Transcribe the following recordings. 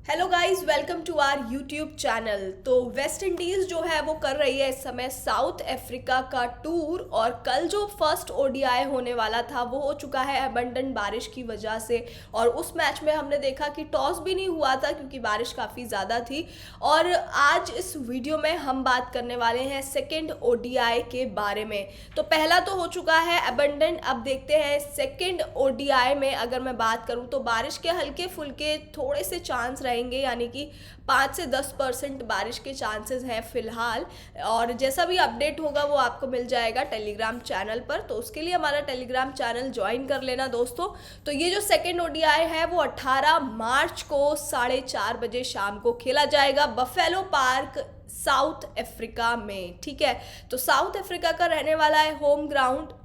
Hello guys, welcome to our YouTube channel. तो West Indies जो है वो कर रही है इस समय साउथ अफ्रीका का टूर। और कल जो फर्स्ट ओडीआई होने वाला था वो हो चुका है अबंडन बारिश की वजह से। और उस मैच में हमने देखा कि टॉस भी नहीं हुआ था क्योंकि बारिश काफ़ी ज़्यादा थी। और आज इस वीडियो में हम बात करने वाले हैं सेकेंड ओडीआई के बारे में। तो पहला तो हो चुका है अबंडन, अब देखते हैं सेकेंड ओडीआई में अगर मैं बात करूँ तो बारिश के हल्के फुल्के थोड़े से चांस रहेंगे, यानी कि 5 से 10% बारिश के चांसेस हैं फिलहाल। और जैसा भी अपडेट होगा वो आपको मिल जाएगा टेलीग्राम चैनल पर, तो उसके लिए हमारा टेलीग्राम चैनल ज्वाइन कर लेना दोस्तों। तो ये जो सेकेंड ओडीआई है वो 18 मार्च को 4:30 बजे शाम को खेला जाएगा बफेलो पार्क साउथ अफ्रीका में। ठीक है, तो साउथ अफ्रीका का रहने वाला है होम ग्राउंड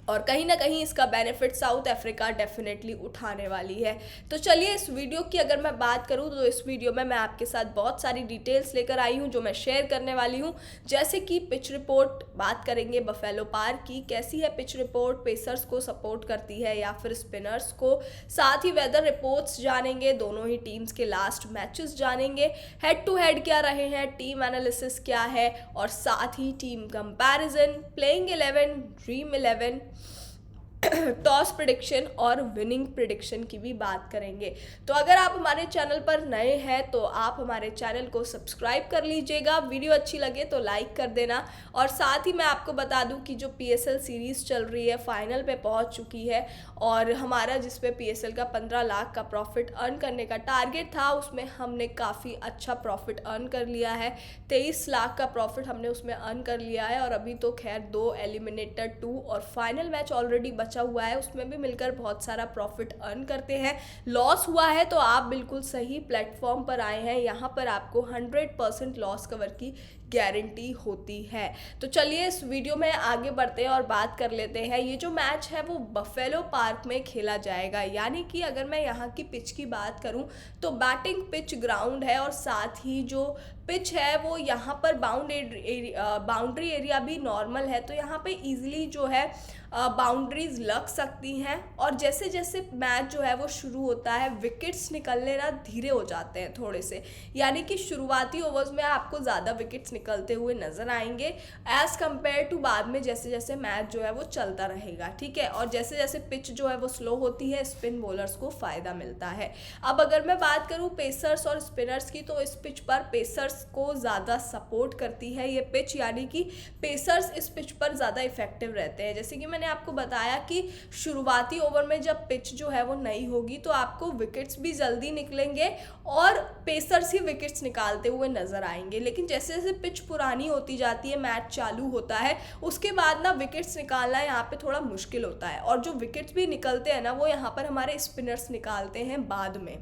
और कहीं ना कहीं इसका बेनिफिट साउथ अफ्रीका डेफिनेटली उठाने वाली है। तो चलिए इस वीडियो की अगर मैं बात करूं तो इस वीडियो में मैं आपके साथ बहुत सारी डिटेल्स लेकर आई हूं जो मैं शेयर करने वाली हूं। जैसे कि पिच रिपोर्ट बात करेंगे बफेलो पार्क की, कैसी है पिच रिपोर्ट, पेसर्स को सपोर्ट करती है या फिर स्पिनर्स को। साथ ही वेदर रिपोर्ट्स जानेंगे, दोनों ही टीम्स के लास्ट मैचेस जानेंगे, हेड टू हेड क्या रहे हैं, टीम एनालिसिस क्या है, और साथ ही team comparison, playing 11, dream 11, toss prediction और विनिंग प्रिडिक्शन की भी बात करेंगे। तो अगर आप हमारे चैनल पर नए हैं तो आप हमारे चैनल को सब्सक्राइब कर लीजिएगा, वीडियो अच्छी लगे तो लाइक कर देना। और साथ ही मैं आपको बता दूं कि जो पीएसएल सीरीज़ चल रही है फाइनल पे पहुंच चुकी है और हमारा जिस पे पीएसएल का 15 लाख का प्रॉफिट अर्न करने का टारगेट था उसमें हमने काफ़ी अच्छा प्रॉफिट अर्न कर लिया है। 23 लाख का प्रॉफिट हमने उसमें अर्न कर लिया है। और अभी तो खैर 2 एलिमिनेटर 2 और फाइनल मैच ऑलरेडी बचा हुआ है, उसमें भी मिलकर बहुत सारा प्रॉफिट अर्न करते हैं। लॉस हुआ है तो आप बिल्कुल सही प्लेटफॉर्म पर आए हैं, यहाँ पर आपको 100% लॉस कवर की गारंटी होती है। तो चलिए इस वीडियो में आगे बढ़ते हैं और बात कर लेते हैं। ये जो मैच है वो बफेलो पार्क में खेला जाएगा, यानी कि अगर मैं यहाँ की पिच की बात करूँ तो बैटिंग पिच ग्राउंड है और साथ ही जो पिच है वो यहाँ पर बाउंड्री एरिया भी नॉर्मल है, तो यहाँ पे इजीली जो है बाउंड्रीज लग सकती हैं। और जैसे जैसे मैच जो है वो शुरू होता है विकेट्स निकलने ना धीरे हो जाते हैं थोड़े से, यानी कि शुरुआती ओवर्स में आपको ज़्यादा विकेट्स निकलते हुए नजर आएंगे एज़ कम्पेयर टू बाद में जैसे जैसे मैच जो है वो चलता रहेगा। ठीक है, और जैसे जैसे पिच जो है वो स्लो होती है स्पिन बॉलर्स को फ़ायदा मिलता है। अब अगर मैं बात करूँ पेसर्स और स्पिनर्स की तो इस पिच पर पेसर्स को ज़्यादा सपोर्ट करती है ये पिच, यानी कि पेसर्स इस पिच पर ज़्यादा इफेक्टिव रहते हैं। जैसे कि मैंने आपको बताया कि शुरुआती ओवर में जब पिच जो है वो नई होगी तो आपको विकेट्स भी जल्दी निकलेंगे और पेसर्स ही विकेट्स निकालते हुए नजर आएंगे। लेकिन जैसे जैसे पिच पुरानी होती जाती है, मैच चालू होता है, उसके बाद ना विकेट्स निकालना यहाँ पे थोड़ा मुश्किल होता है। और जो विकेट्स भी निकलते हैं ना वो यहाँ पर हमारे स्पिनर्स निकालते हैं बाद में।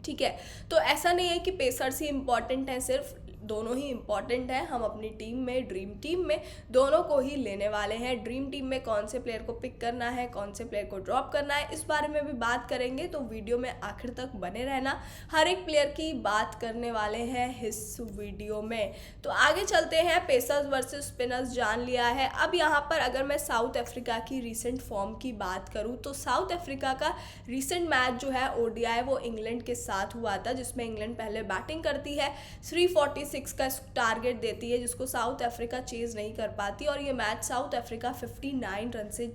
ठीक है, तो ऐसा नहीं है कि पेसर्स ही इंपॉर्टेंट हैं, सिर्फ दोनों ही इंपॉर्टेंट हैं। हम अपनी टीम में, ड्रीम टीम में दोनों को ही लेने वाले हैं। ड्रीम टीम में कौन से प्लेयर को पिक करना है, कौन से प्लेयर को ड्रॉप करना है, इस बारे में भी बात करेंगे, तो वीडियो में आखिर तक बने रहना। हर एक प्लेयर की बात करने वाले हैं इस वीडियो में। तो आगे चलते हैं, पेसर्स वर्सेस स्पिनर्स जान लिया है। अब यहाँ पर अगर मैं साउथ अफ्रीका की रिसेंट फॉर्म की बात करूँ तो साउथ अफ्रीका का रिसेंट मैच जो है ओडीआई वो इंग्लैंड के साथ हुआ था, जिसमें इंग्लैंड पहले बैटिंग करती है, 346 का टारगेट देती है जिसको साउथ अफ्रीका चेज नहीं कर पाती। और ये मैच साउथ अफ्रीका 59 रन से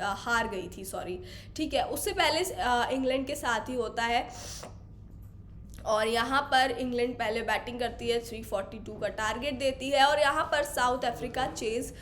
हार गई थी, सॉरी। ठीक है, उससे पहले इंग्लैंड के साथ ही होता है और यहाँ पर इंग्लैंड पहले बैटिंग करती है, 342 का टारगेट देती है और यहाँ पर साउथ अफ्रीका चेस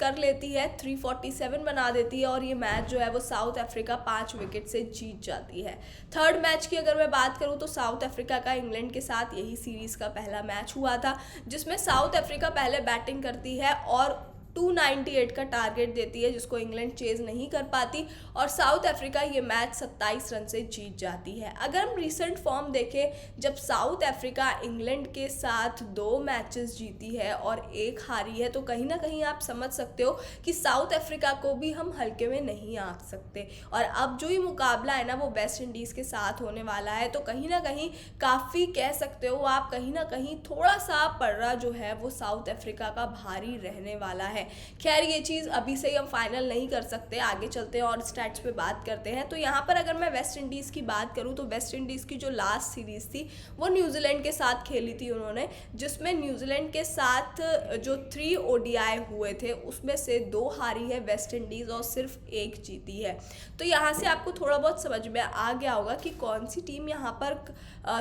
कर लेती है, 347 बना देती है और ये मैच जो है वो साउथ अफ्रीका 5 विकेट से जीत जाती है। थर्ड मैच की अगर मैं बात करूँ तो साउथ अफ्रीका का इंग्लैंड के साथ यही सीरीज़ का पहला मैच हुआ था, जिसमें साउथ अफ्रीका पहले बैटिंग करती है और 298 का टारगेट देती है जिसको इंग्लैंड चेज नहीं कर पाती और साउथ अफ्रीका ये मैच 27 रन से जीत जाती है। अगर हम रिसेंट फॉर्म देखें, जब साउथ अफ्रीका इंग्लैंड के साथ 2 मैचेस जीती है और 1 हारी है, तो कहीं ना कहीं आप समझ सकते हो कि साउथ अफ्रीका को भी हम हल्के में नहीं आंक सकते। और अब जो ये मुकाबला है ना वो वेस्ट इंडीज़ के साथ होने वाला है, तो कहीं ना कहीं काफ़ी कह सकते हो आप, कहीं ना कहीं थोड़ा सा पर्रा जो है वो साउथ अफ्रीका का भारी रहने वाला है। है। खैर ये चीज़ अभी से ही हम फाइनल नहीं कर सकते, आगे चलते हैं और स्टैट्स पे बात करते हैं। तो यहाँ पर अगर मैं वेस्ट इंडीज़ की बात करूँ तो वेस्ट इंडीज़ की जो लास्ट सीरीज़ थी वो न्यूजीलैंड के साथ खेली थी उन्होंने, जिसमें न्यूजीलैंड के साथ जो 3 ODI हुए थे उसमें से 2 हारी है वेस्ट इंडीज़ और सिर्फ 1 जीती है। तो यहाँ से आपको थोड़ा बहुत समझ में आ गया होगा कि कौन सी टीम यहाँ पर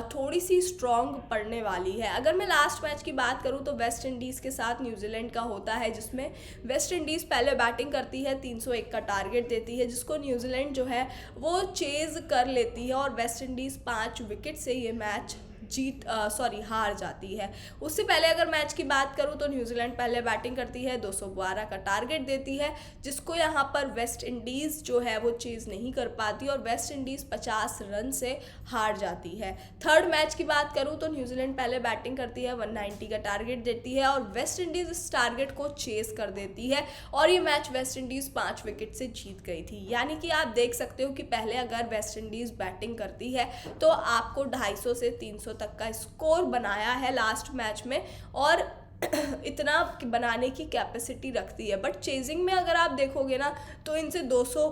थोड़ी सी स्ट्रॉन्ग पड़ने वाली है। अगर मैं लास्ट मैच की बात करूँ तो वेस्ट इंडीज़ के साथ न्यूजीलैंड का होता है, जिसमें वेस्ट इंडीज़ पहले बैटिंग करती है, 301 का टारगेट देती है, जिसको न्यूजीलैंड जो है वो चेज़ कर लेती है और वेस्ट इंडीज़ 5 विकेट से ये मैच हार जाती है। उससे पहले अगर मैच की बात करूं तो न्यूजीलैंड पहले बैटिंग करती है, 212 का टारगेट देती है, जिसको यहां पर वेस्ट इंडीज़ जो है वो चेज़ नहीं कर पाती और वेस्ट इंडीज़ 50 रन से हार जाती है। थर्ड मैच की बात करूं तो न्यूजीलैंड पहले बैटिंग करती है, 190 का टारगेट देती है और वेस्ट इंडीज़ इस टारगेट को चेज़ कर देती है और ये मैच वेस्ट इंडीज़ 5 विकेट से जीत गई थी। यानी कि आप देख सकते हो कि पहले अगर वेस्ट इंडीज़ बैटिंग करती है तो आपको 250 से 300 तक का स्कोर बनाया है लास्ट मैच में और इतना बनाने की कैपेसिटी रखती है। बट चेजिंग में अगर आप देखोगे ना तो इनसे 200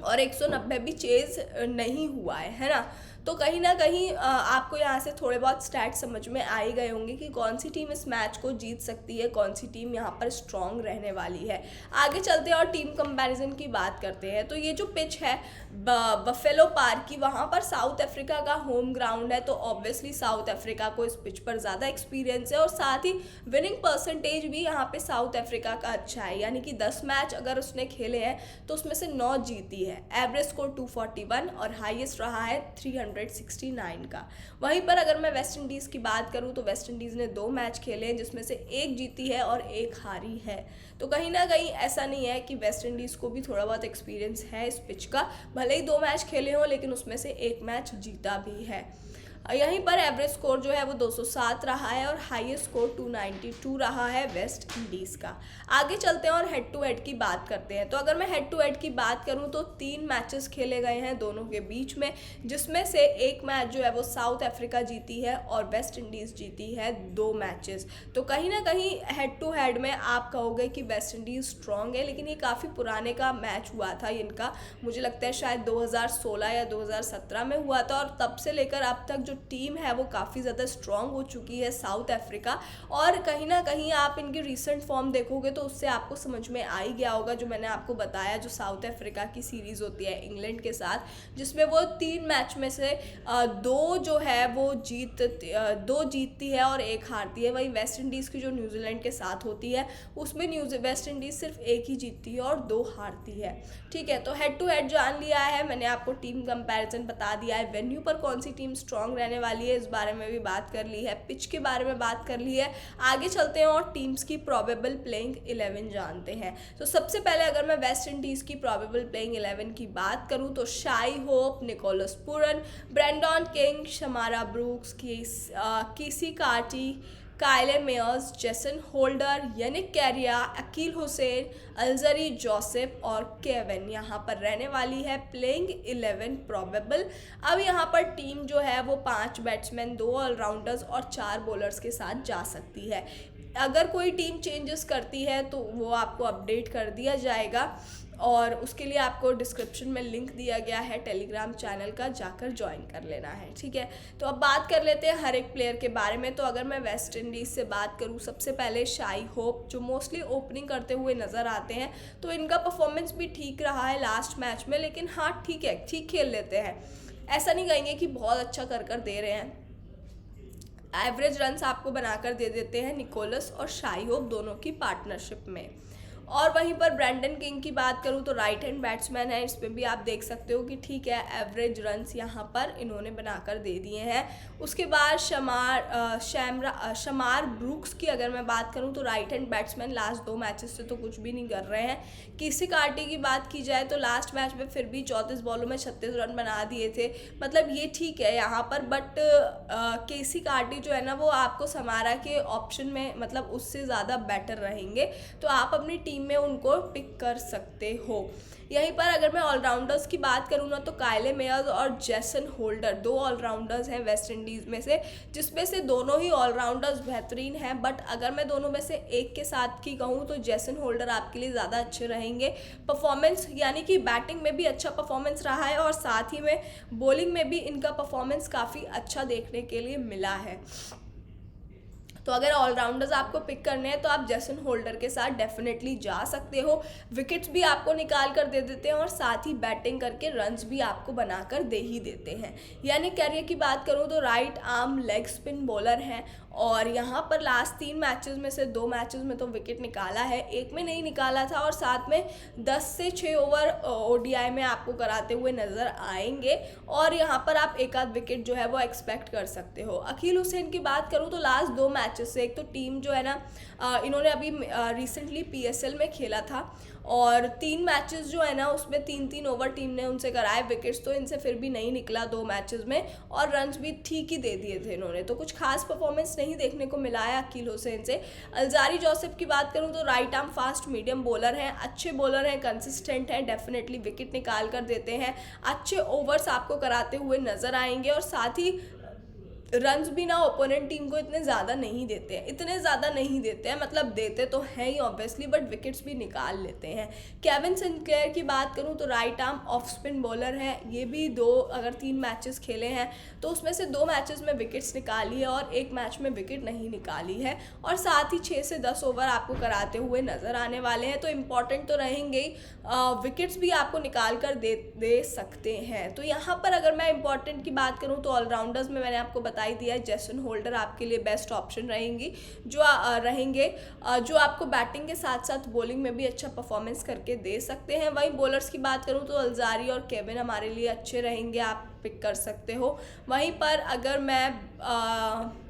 और 190 भी चेज नहीं हुआ है ना। तो कहीं ना कहीं आपको यहाँ से थोड़े बहुत स्टैट्स समझ में आ ही गए होंगे कि कौन सी टीम इस मैच को जीत सकती है, कौन सी टीम यहाँ पर स्ट्रॉन्ग रहने वाली है। आगे चलते हैं और टीम कंपैरिजन की बात करते हैं। तो ये जो पिच है बफेलो पार्क की, वहाँ पर साउथ अफ्रीका का होम ग्राउंड है, तो ऑब्वियसली साउथ अफ्रीका को इस पिच पर ज़्यादा एक्सपीरियंस है और साथ ही विनिंग परसेंटेज भी यहाँ पे साउथ अफ्रीका का अच्छा है। यानी कि 10 मैच अगर उसने खेले हैं तो उसमें से 9 जीती है। एवरेज स्कोर 241 और हाईएस्ट रहा है 369 का। वहीं पर अगर मैं वेस्ट इंडीज़ की बात करूं तो वेस्ट इंडीज़ ने 2 मैच खेले हैं, जिसमें से 1 जीती है और 1 हारी है। तो कहीं ना कहीं ऐसा नहीं है कि वेस्ट इंडीज़ को भी थोड़ा बहुत एक्सपीरियंस है इस पिच का, भले ही 2 मैच खेले हों लेकिन उसमें से 1 मैच जीता भी है। यहीं पर एवरेज स्कोर जो है वो 207 रहा है और हाईएस्ट स्कोर 292 रहा है वेस्ट इंडीज़ का। आगे चलते हैं और हेड टू हेड की बात करते हैं। तो अगर मैं हेड टू हेड की बात करूं तो 3 मैचेस खेले गए हैं दोनों के बीच में, जिसमें से 1 मैच जो है वो साउथ अफ्रीका जीती है और वेस्ट इंडीज़ जीती है 2 मैचेस। तो कहीं ना कहीं हेड टू हेड में आप कहोगे कि वेस्ट इंडीज़ स्ट्रॉन्ग है, लेकिन ये काफ़ी पुराने का मैच हुआ था इनका, मुझे लगता है शायद 2016 या 2017 में हुआ था और तब से लेकर अब तक जो टीम है वो काफ़ी ज़्यादा स्ट्रॉन्ग हो चुकी है साउथ अफ्रीका। और कहीं ना कहीं आप इनकी रिसेंट फॉर्म देखोगे तो उससे आपको समझ में आ ही गया होगा, जो मैंने आपको बताया, जो साउथ अफ्रीका की सीरीज़ होती है इंग्लैंड के साथ, जिसमें वो 3 मैच में से 2 जो है वो 2 जीतती है और 1 हारती है। वहीं वेस्ट इंडीज़ की जो न्यूजीलैंड के साथ होती है उसमें वेस्ट इंडीज़ सिर्फ 1 ही जीतती है और 2 हारती है। ठीक है, तो हेड टू हेड जान लिया है मैंने, आपको टीम कंपैरिजन बता दिया है, वेन्यू पर कौन सी टीम स्ट्रॉन्ग रहने वाली है इस बारे में भी बात कर ली है, पिच के बारे में बात कर ली है। आगे चलते हैं और टीम्स की प्रोबेबल प्लेइंग 11 जानते हैं। तो सबसे पहले अगर मैं वेस्ट इंडीज़ की प्रोबेबल प्लेइंग 11 की बात करूं तो Shai Hope, Nicholas Pooran, Brandon King, Shamarh Brooks, Keacy Carty, Kyle Mayers, Jason Holder, Yannic Cariah, Akeal Hosein, Alzarri Joseph और केविन यहाँ पर रहने वाली है प्लेइंग 11 प्रोबेबल। अब यहाँ पर टीम जो है वो 5 बैट्समैन, 2 ऑलराउंडर्स और 4 बॉलर्स के साथ जा सकती है। अगर कोई टीम चेंजेस करती है तो वो आपको अपडेट कर दिया जाएगा और उसके लिए आपको डिस्क्रिप्शन में लिंक दिया गया है टेलीग्राम चैनल का, जाकर ज्वाइन कर लेना है। ठीक है, तो अब बात कर लेते हैं हर एक प्लेयर के बारे में। तो अगर मैं वेस्ट इंडीज़ से बात करूं, सबसे पहले शाई होप जो मोस्टली ओपनिंग करते हुए नज़र आते हैं, तो इनका परफॉर्मेंस भी ठीक रहा है लास्ट मैच में, लेकिन हाँ ठीक है, ठीक खेल लेते हैं, ऐसा नहीं कहेंगे कि बहुत अच्छा कर दे रहे हैं। एवरेज रन्स आपको बनाकर दे देते हैं निकोलस और शाई होप दोनों की पार्टनरशिप में। और वहीं पर ब्रेंडन किंग की बात करूं तो राइट हैंड बैट्समैन है, इसमें भी आप देख सकते हो कि ठीक है, एवरेज रन्स यहां पर इन्होंने बनाकर दे दिए हैं। उसके बाद शमार ब्रूक्स की अगर मैं बात करूं तो right hand batsman last 2 matches से तो कुछ भी नहीं कर रहे हैं। केसी कार्टी की बात की जाए तो लास्ट मैच में फिर भी 34 बॉलों में 36 रन बना दिए थे, मतलब ये ठीक है यहाँ पर, बट केसी कार्टी जो है ना वो आपको समारा के ऑप्शन में मतलब उससे ज़्यादा बेटर रहेंगे। तो आप अपनी टीम टीम में उनको पिक कर सकते हो। यहीं पर अगर मैं ऑलराउंडर्स की बात करूँ ना, तो कायले मेयर्स और जेसन होल्डर 2 ऑलराउंडर्स हैं वेस्ट इंडीज़ में से, जिसमें से दोनों ही ऑलराउंडर्स बेहतरीन हैं। बट अगर मैं दोनों में से एक के साथ की कहूँ तो जेसन होल्डर आपके लिए ज़्यादा अच्छे रहेंगे। परफॉर्मेंस यानी कि बैटिंग में भी अच्छा परफॉर्मेंस रहा है और साथ ही में बॉलिंग में भी इनका परफॉर्मेंस काफ़ी अच्छा देखने के लिए मिला है। तो अगर ऑलराउंडर्स आपको पिक करने हैं तो आप जेसन होल्डर के साथ डेफिनेटली जा सकते हो। विकेट्स भी आपको निकाल कर दे देते हैं और साथ ही बैटिंग करके रन्स भी आपको बनाकर दे ही देते हैं। यानी कैरियर की बात करूं तो right arm leg spin bowler हैं और यहाँ पर लास्ट 3 मैचेस में से 2 मैचेस में तो विकेट निकाला है, एक में नहीं निकाला था और साथ में 10 से 6 ओवर ओडीआई में आपको कराते हुए नज़र आएंगे और यहाँ पर आप एक आध विकेट जो है वो एक्सपेक्ट कर सकते हो। अकील हुसैन की बात करूँ तो लास्ट 2 मैचेस से, एक तो टीम जो है ना इन्होंने अभी रिसेंटली पीएसएल में खेला था और 3 मैचेस जो है ना उसमें 3-3 ओवर टीम ने उनसे कराए विकेट्स, तो इनसे फिर भी नहीं निकला 2 मैचेस में और रन्स भी ठीक ही दे दिए थे इन्होंने, तो कुछ खास परफॉर्मेंस नहीं देखने को मिला है अकील हुसैन से। अलजारी जोसेफ की बात करूं तो right arm fast medium bowler हैं, अच्छे बॉलर हैं, कंसिस्टेंट हैं, डेफिनेटली विकेट निकाल कर देते हैं, अच्छे ओवर्स आपको कराते हुए नजर आएंगे और साथ ही रन्स भी ना ओपोनेंट टीम को इतने ज़्यादा नहीं देते हैं, मतलब देते तो हैं ही ऑब्वियसली, बट विकेट्स भी निकाल लेते हैं। केविन सिंक्लेयर की बात करूं तो right arm off spin bowler है, ये भी अगर 3 मैचेस खेले हैं तो उसमें से 2 मैचेस में विकेट्स निकाली है और 1 मैच में विकेट नहीं निकाली है और साथ ही 6 से 10 ओवर आपको कराते हुए नज़र आने वाले हैं, तो इम्पॉर्टेंट तो रहेंगे ही, विकेट्स भी आपको निकाल कर दे सकते हैं। तो यहाँ पर अगर मैं इंपॉर्टेंट की बात करूँ तो ऑलराउंडर्स में मैंने आपको बताई दिया है, जेसन होल्डर आपके लिए बेस्ट ऑप्शन रहेंगे जो आपको बैटिंग के साथ साथ बॉलिंग में भी अच्छा परफॉर्मेंस करके दे सकते हैं। वहीं बॉलर्स की बात करूं तो अलजारी और केविन हमारे लिए अच्छे रहेंगे, आप पिक कर सकते हो। वहीं पर अगर मैं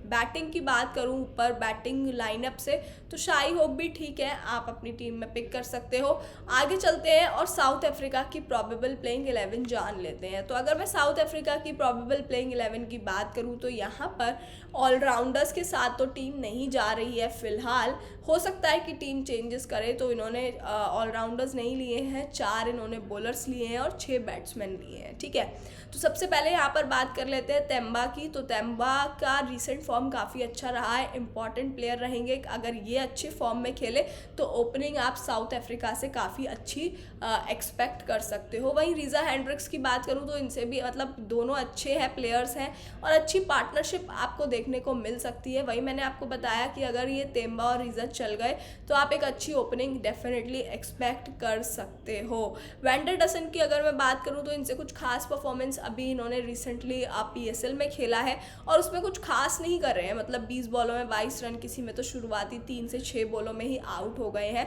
बैटिंग की बात करूं ऊपर बैटिंग लाइनअप से तो शाई होप भी ठीक है, आप अपनी टीम में पिक कर सकते हो। आगे चलते हैं और साउथ अफ्रीका की प्रोबेबल प्लेइंग 11 जान लेते हैं। तो अगर मैं साउथ अफ्रीका की प्रोबेबल प्लेइंग 11 की बात करूं तो यहाँ पर ऑलराउंडर्स के साथ तो टीम नहीं जा रही है फिलहाल, हो सकता है कि टीम चेंजेस करे, तो इन्होंने ऑलराउंडर्स नहीं लिए हैं, 4 इन्होंने बॉलर्स लिए हैं और 6 बैट्समैन लिए हैं, ठीक है। तो सबसे पहले यहाँ पर बात कर लेते हैं तेम्बा की। तो तेम्बा का रिसेंट फॉर्म काफ़ी अच्छा रहा है, इंपॉर्टेंट प्लेयर रहेंगे, अगर ये अच्छे फॉर्म में खेले तो ओपनिंग आप साउथ अफ्रीका से काफ़ी अच्छी एक्सपेक्ट कर सकते हो। वहीं रीज़ा हैंड्रिक्स की बात करूँ तो इनसे भी मतलब दोनों अच्छे हैं, प्लेयर्स हैं और अच्छी पार्टनरशिप आपको देखने को मिल सकती है। वहीं मैंने आपको बताया कि अगर ये तेम्बा और रीज़ा चल गए तो आप एक अच्छी ओपनिंग डेफिनेटली एक्सपेक्ट कर सकते हो। वेंडर डसन की अगर मैं बात करूँ तो इनसे कुछ खास परफॉर्मेंस अभी इन्होंने रिसेंटली पीएसएल में खेला है और उसमें कुछ खास नहीं कर रहे हैं, मतलब 20 बॉलों में 22 रन, किसी में तो शुरुआती 3 से 6 बॉलों में ही आउट हो गए हैं।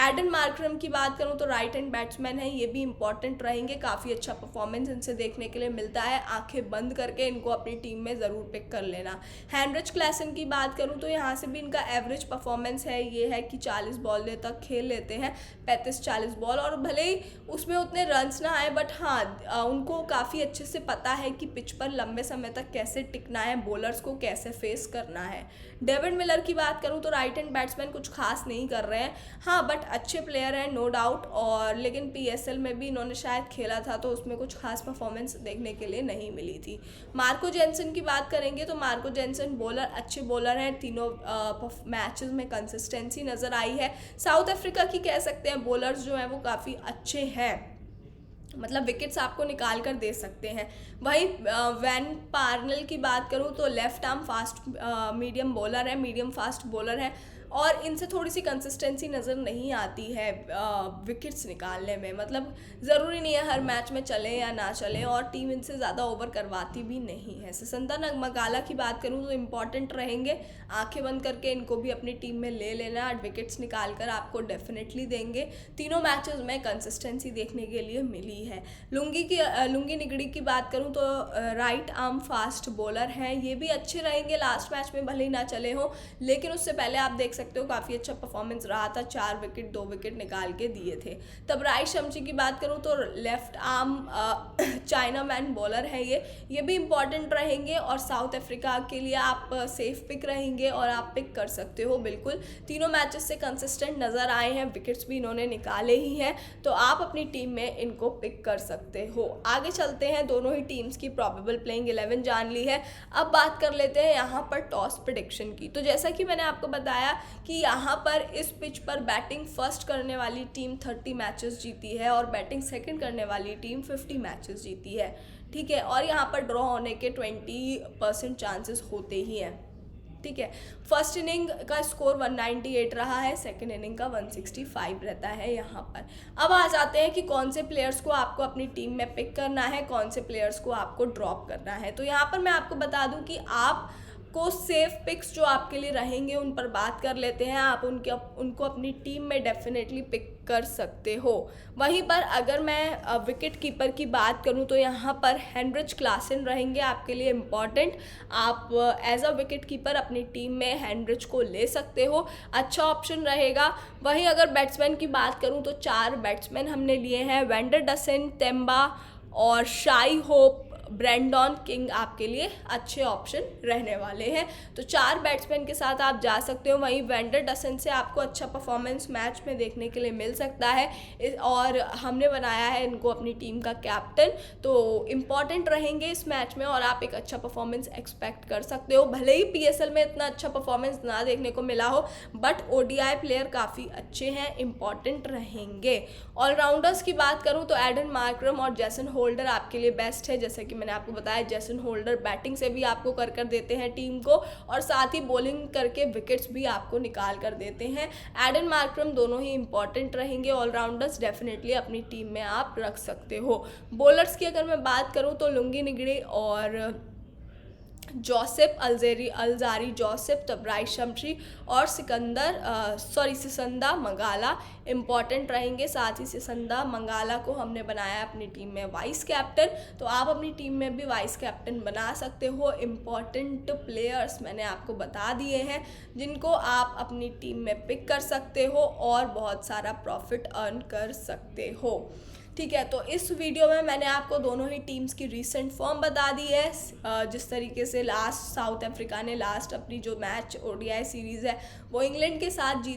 एडन मार्करम की बात करूं तो राइट हैंड बैट्समैन है, ये भी इंपॉर्टेंट रहेंगे, काफ़ी अच्छा परफॉर्मेंस इनसे देखने के लिए मिलता है, आंखें बंद करके इनको अपनी टीम में ज़रूर पिक कर लेना। हैंड्रिच क्लैसन की बात करूँ तो यहाँ से भी इनका एवरेज परफॉर्मेंस है, ये है कि 40 बॉल तक खेल लेते हैं, 35-40 बॉल, और भले ही उसमें उतने रन्स ना आए बट हाँ उनको काफ़ी अच्छे से पता है कि पिच पर लंबे समय तक कैसे टिकना है, बॉलर्स को कैसे फेस करना है। डेविड मिलर की बात करूं तो राइट हैंड बैट्समैन कुछ खास नहीं कर रहे हैं, हाँ बट अच्छे प्लेयर हैं नो डाउट, और लेकिन पीएसएल में भी इन्होंने शायद खेला था तो उसमें कुछ खास परफॉर्मेंस देखने के लिए नहीं मिली थी। मार्को जेनसन की बात करेंगे तो मार्को जेनसन बॉलर अच्छे बॉलर हैं, तीनों मैचेस में कंसिस्टेंसी नज़र आई है। साउथ अफ्रीका की कह सकते हैं बॉलर्स जो हैं वो काफ़ी अच्छे हैं, मतलब विकेट्स आपको निकाल कर दे सकते हैं। वहीं वैन पार्नेल की बात करूं तो left arm fast medium bowler है, मीडियम फास्ट बॉलर है और इनसे थोड़ी सी कंसिस्टेंसी नज़र नहीं आती है विकेट्स निकालने में, मतलब ज़रूरी नहीं है हर मैच में चले या ना चले और टीम इनसे ज़्यादा ओवर करवाती भी नहीं है। ससंता नगमगाला की बात करूं तो इम्पॉर्टेंट रहेंगे, आंखें बंद करके इनको भी अपनी टीम में ले लेना, विकेट्स निकाल कर आपको डेफिनेटली देंगे। तीनों मैचेस में कंसिस्टेंसी देखने के लिए मिली है। लुंगी निगड़ी की बात करूं तो राइट आर्म फास्ट बॉलर हैं, ये भी अच्छे रहेंगे, लास्ट मैच में भले ही ना चले हो लेकिन उससे पहले आप देख सकते हो काफ़ी अच्छा परफॉर्मेंस रहा था, 4 विकेट 2 विकेट निकाल के दिए थे। तब राइस शमशी की बात करूँ तो left arm China man bowler है ये भी इंपॉर्टेंट रहेंगे और साउथ अफ्रीका के लिए आप सेफ पिक रहेंगे और आप पिक कर सकते हो बिल्कुल। तीनों मैचेस से कंसिस्टेंट नज़र आए हैं, विकेट्स भी इन्होंने निकाले ही हैं, तो आप अपनी टीम में इनको पिक कर सकते हो। आगे चलते हैं, दोनों ही टीम्स की प्रोबेबल प्लेइंग 11 जान ली है। अब बात कर लेते हैं यहाँ पर टॉस प्रेडिक्शन की। तो जैसा कि मैंने आपको बताया कि यहाँ पर इस पिच पर बैटिंग फर्स्ट करने वाली टीम 30 मैचेस जीती है और बैटिंग सेकंड करने वाली टीम 50 मैचेस जीती है, ठीक है। और यहाँ पर ड्रॉ होने के 20% चांसेस होते ही हैं, ठीक है। फर्स्ट इनिंग का स्कोर 198 रहा है, सेकंड इनिंग का 165 रहता है यहाँ पर। अब आ जाते हैं कि कौन से प्लेयर्स को आपको अपनी टीम में पिक करना है, कौन से प्लेयर्स को आपको ड्रॉप करना है। तो यहाँ पर मैं आपको बता दूँ कि आप को सेफ पिक्स जो आपके लिए रहेंगे उन पर बात कर लेते हैं। आप उनको अपनी टीम में डेफिनेटली पिक कर सकते हो। वहीं पर अगर मैं विकेट कीपर की बात करूं तो यहाँ पर हेनरिच क्लासन रहेंगे आपके लिए इम्पॉर्टेंट। आप एज अ विकेट कीपर अपनी टीम में हेनरिच को ले सकते हो, अच्छा ऑप्शन रहेगा। वहीं अगर बैट्समैन की बात करूं तो 4 बैट्समैन हमने लिए हैं, वेंडर डसन, तेम्बा और शाई होप, ब्रेंडॉन किंग आपके लिए अच्छे ऑप्शन रहने वाले हैं। तो 4 बैट्समैन के साथ आप जा सकते हो। वहीं वेंडर डसन से आपको अच्छा परफॉर्मेंस मैच में देखने के लिए मिल सकता है और हमने बनाया है इनको अपनी टीम का कैप्टन, तो इम्पॉर्टेंट रहेंगे इस मैच में और आप एक अच्छा परफॉर्मेंस एक्सपेक्ट कर सकते हो। भले ही PSL में इतना अच्छा परफॉर्मेंस ना देखने को मिला हो, बट ODI प्लेयर काफ़ी अच्छे हैं, इम्पॉर्टेंट रहेंगे। ऑलराउंडर्स की बात करूँ तो एडन मार्करम और जेसन होल्डर आपके लिए बेस्ट है। जैसे कि मैंने आपको बताया, जेसन होल्डर बैटिंग से भी आपको कर देते हैं टीम को और साथ ही बॉलिंग करके विकेट्स भी आपको निकाल कर देते हैं। एडन मार्करम दोनों ही इंपॉर्टेंट रहेंगे। ऑलराउंडर्स डेफिनेटली अपनी टीम में आप रख सकते हो। बॉलर्स की अगर मैं बात करूं तो लुंगी निगड़ी और जोसेफ अलजारी जोसेफ, तब राइस शमशी और सिसंदा मंगाला इम्पॉर्टेंट रहेंगे। साथ ही सिसंदा मंगाला को हमने बनाया अपनी टीम में वाइस कैप्टन, तो आप अपनी टीम में भी वाइस कैप्टन बना सकते हो। इम्पॉर्टेंट प्लेयर्स मैंने आपको बता दिए हैं जिनको आप अपनी टीम में पिक कर सकते हो और बहुत सारा प्रॉफिट अर्न कर सकते हो, ठीक है। तो इस वीडियो में मैंने आपको दोनों ही टीम्स की रीसेंट फॉर्म बता दी है। जिस तरीके से लास्ट साउथ अफ्रीका ने लास्ट अपनी जो मैच ODI सीरीज़ है वो इंग्लैंड के साथ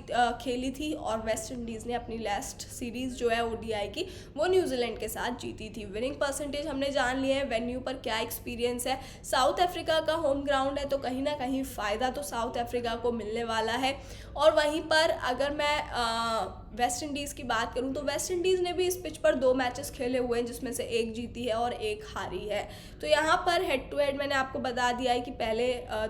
खेली थी और वेस्ट इंडीज़ ने अपनी लास्ट सीरीज़ जो है ODI की वो न्यूजीलैंड के साथ जीती थी। विनिंग परसेंटेज हमने जान लिए हैं, वेन्यू पर क्या एक्सपीरियंस है। साउथ अफ्रीका का होम ग्राउंड है तो कहीं ना कहीं फ़ायदा तो साउथ अफ्रीका को मिलने वाला है। और वहीं पर अगर मैं वेस्ट इंडीज़ की बात करूं तो वेस्ट इंडीज़ ने भी इस पिच पर 2 मैचेस खेले हुए हैं जिसमें से 1 जीती है और 1 हारी है। तो यहाँ पर हेड टू हेड मैंने आपको बता दिया है कि पहले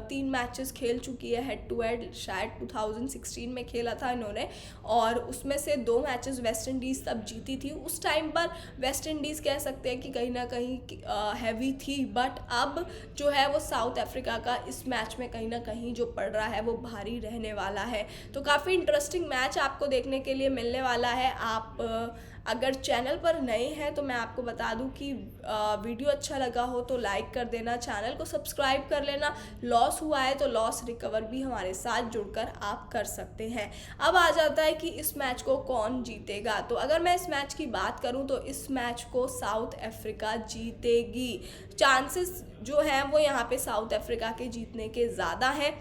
3 मैचेस खेल चुकी है हेड टू हेड, शायद 2016 में खेला था इन्होंने और उसमें से 2 मैचेस वेस्ट इंडीज़ तब जीती थी। उस टाइम पर वेस्ट इंडीज़ कह सकते हैं कि कहीं ना कहीं हैवी थी, बट अब जो है वो साउथ अफ्रीका का इस मैच में कहीं ना कहीं जो पड़ रहा है वो भारी रहने वाला है। तो काफ़ी इंटरेस्टिंग मैच आपको देखने के लिए मिलने वाला है। आप अगर चैनल पर नए हैं तो मैं आपको बता दूं कि वीडियो अच्छा लगा हो तो लाइक कर देना, चैनल को सब्सक्राइब कर लेना। लॉस हुआ है तो लॉस रिकवर भी हमारे साथ जुड़कर आप कर सकते हैं। अब आ जाता है कि इस मैच को कौन जीतेगा। तो अगर मैं इस मैच की बात करूं तो इस मैच को साउथ अफ्रीका जीतेगी। चांसेस जो हैं वो यहाँ पे साउथ अफ्रीका के जीतने के ज़्यादा हैं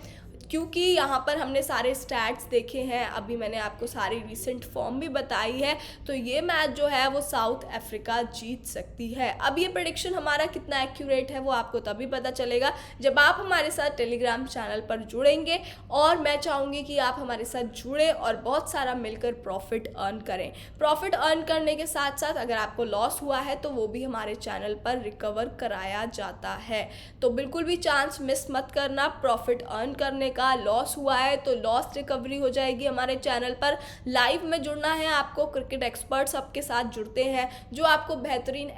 क्योंकि यहाँ पर हमने सारे स्टैट्स देखे हैं, अभी मैंने आपको सारी रीसेंट फॉर्म भी बताई है। तो ये मैच जो है वो साउथ अफ्रीका जीत सकती है। अब ये प्रेडिक्शन हमारा कितना एक्यूरेट है वो आपको तभी पता चलेगा जब आप हमारे साथ टेलीग्राम चैनल पर जुड़ेंगे और मैं चाहूँगी कि आप हमारे साथ जुड़े और बहुत सारा मिलकर प्रॉफिट अर्न करें। प्रॉफिट अर्न करने के साथ साथ अगर आपको लॉस हुआ है तो वो भी हमारे चैनल पर रिकवर कराया जाता है। तो बिल्कुल भी चांस मिस मत करना प्रॉफिट अर्न करने का। लॉस हुआ है तो लॉस रिकवरी हो जाएगी हमारे चैनल पर। लाइव में जुड़ना है आपको, क्रिकेट एक्सपर्ट्स आपके साथ जुड़ते हैं जो आपको बेहतरीन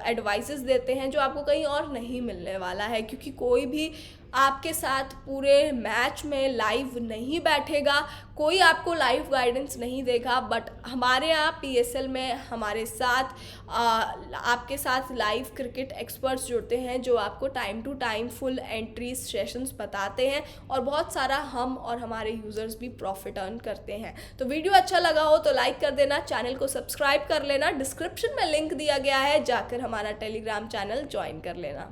एडवाइसेस देते हैं जो आपको कहीं और नहीं मिलने वाला है, क्योंकि कोई भी आपके साथ पूरे मैच में लाइव नहीं बैठेगा, कोई आपको लाइव गाइडेंस नहीं देगा, बट हमारे यहाँ PSL में हमारे साथ आपके साथ लाइव क्रिकेट एक्सपर्ट्स जुड़ते हैं जो आपको time to time full entries sessions बताते हैं और बहुत सारा हम और हमारे यूज़र्स भी प्रॉफिट अर्न करते हैं। तो वीडियो अच्छा लगा हो तो लाइक कर देना, चैनल को सब्सक्राइब कर लेना, डिस्क्रिप्शन में लिंक दिया गया है, जाकर हमारा टेलीग्राम चैनल ज्वाइन कर लेना।